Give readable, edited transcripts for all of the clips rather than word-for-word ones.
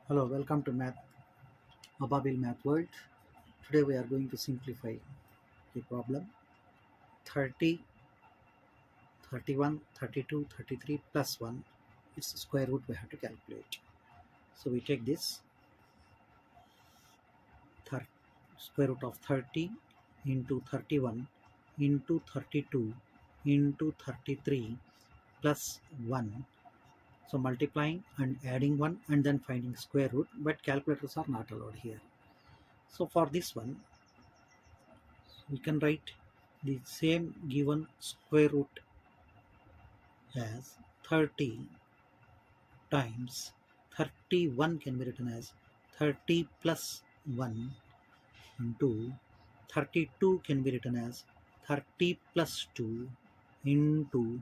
Hello, welcome to Ababil Math World. Today we are going to simplify the problem 30, 31, 32, 33 plus 1. Its square root we have to calculate. So we take this square root of 30 into 31 into 32 into 33 plus 1. So multiplying and adding 1 and then finding square root, but calculators are not allowed here. So for this one, we can write the same given square root as 30 times 31 can be written as 30 plus 1 into 32 can be written as 30 plus 2 into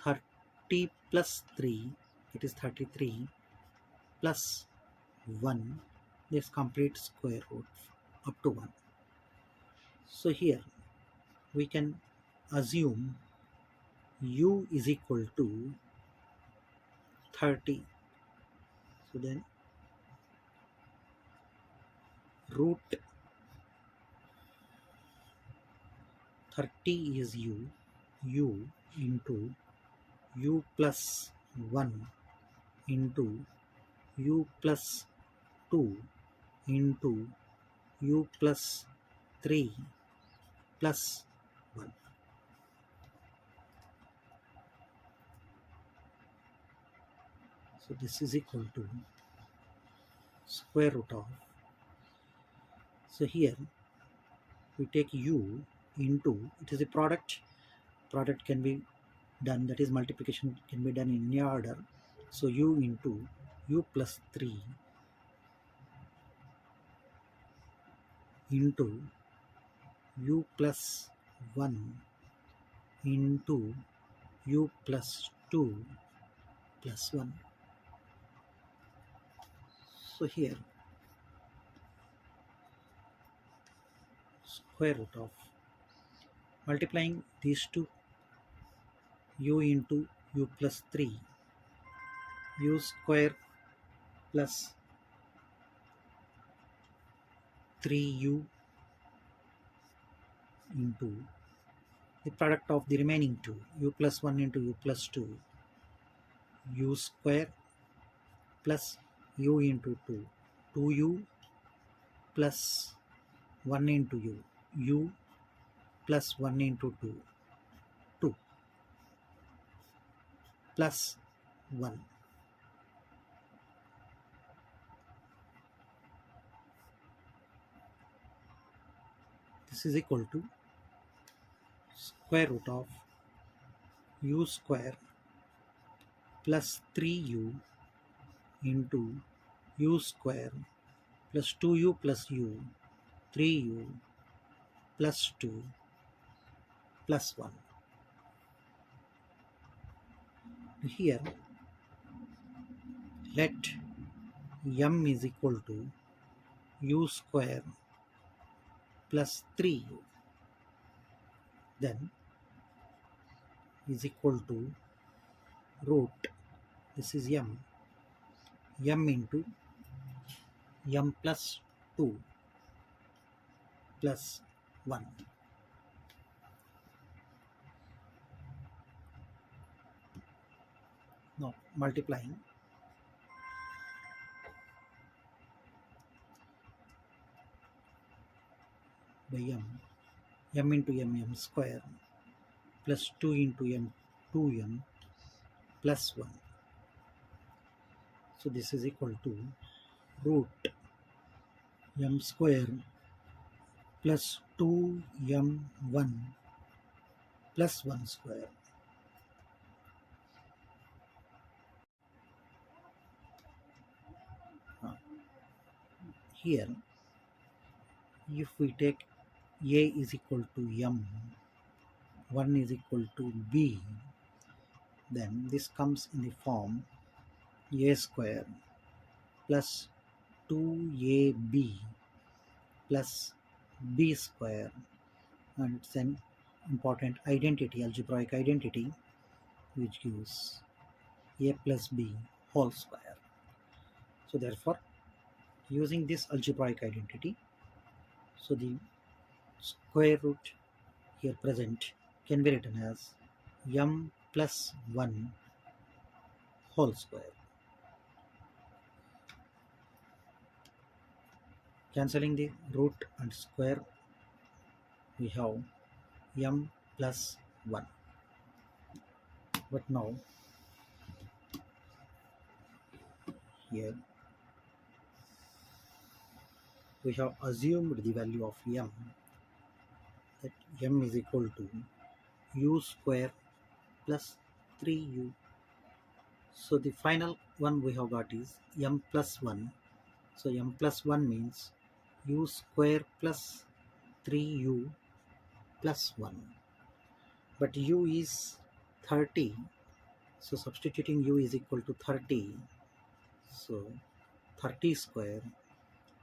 30 plus 3, it is 33 plus 1, this complete square root up to 1. So here we can assume u is equal to 30. So then root 30 is u into u plus 1 into u plus 2 into u plus 3 plus 1. So this is equal to square root of, so here we take u into, it is a product can be done, that is multiplication can be done in any order. So u into u plus 3 into u plus 1 into u plus 2 plus 1. So here square root of, multiplying these two, u into u plus 3, u square plus 3u into the product of the remaining two, u plus 1 into u plus 2, u square plus u into 2, 2u plus 1 into u plus 1 into 2, 2 plus 1. This is equal to square root of u square plus 3u into u square plus 2u plus u, 3u plus 2 plus 1. Here let m is equal to u square plus 3u, then is equal to root, this is m into m plus 2 plus 1. Now multiplying by m into m square plus 2 into m 2m plus 1. So this is equal to root m square plus 2m1 plus 1 square. Here if we take a is equal to m, 1 is equal to b, then this comes in the form a square plus 2ab plus b square, and it's an important identity, algebraic identity, which gives a plus b whole square. So therefore, using this algebraic identity, so the square root here present can be written as m plus 1 whole square. Cancelling the root and square, we have m plus 1. But now here we have assumed the value of m, that m is equal to u square plus 3u. So the final one we have got is m plus 1. So m plus 1 means u square plus 3u plus 1. But u is 30. So substituting u is equal to 30. So 30 square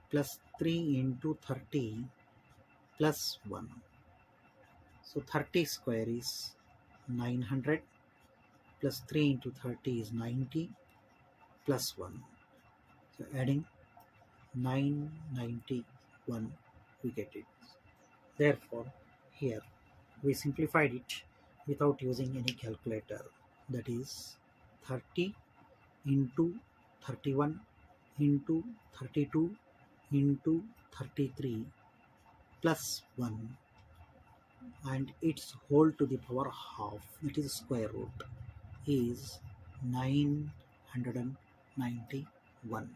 plus 3 into 30 plus 1. So 30 square is 900 plus 3 into 30 is 90 plus 1. So adding 991, we get it. Therefore, here we simplified it without using any calculator. That is 30 into 31 into 32 into 33 plus 1 and its whole to the power half, that is square root, is 991.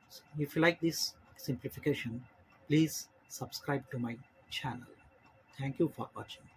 So if you like this simplification, please subscribe to my channel. Thank you for watching.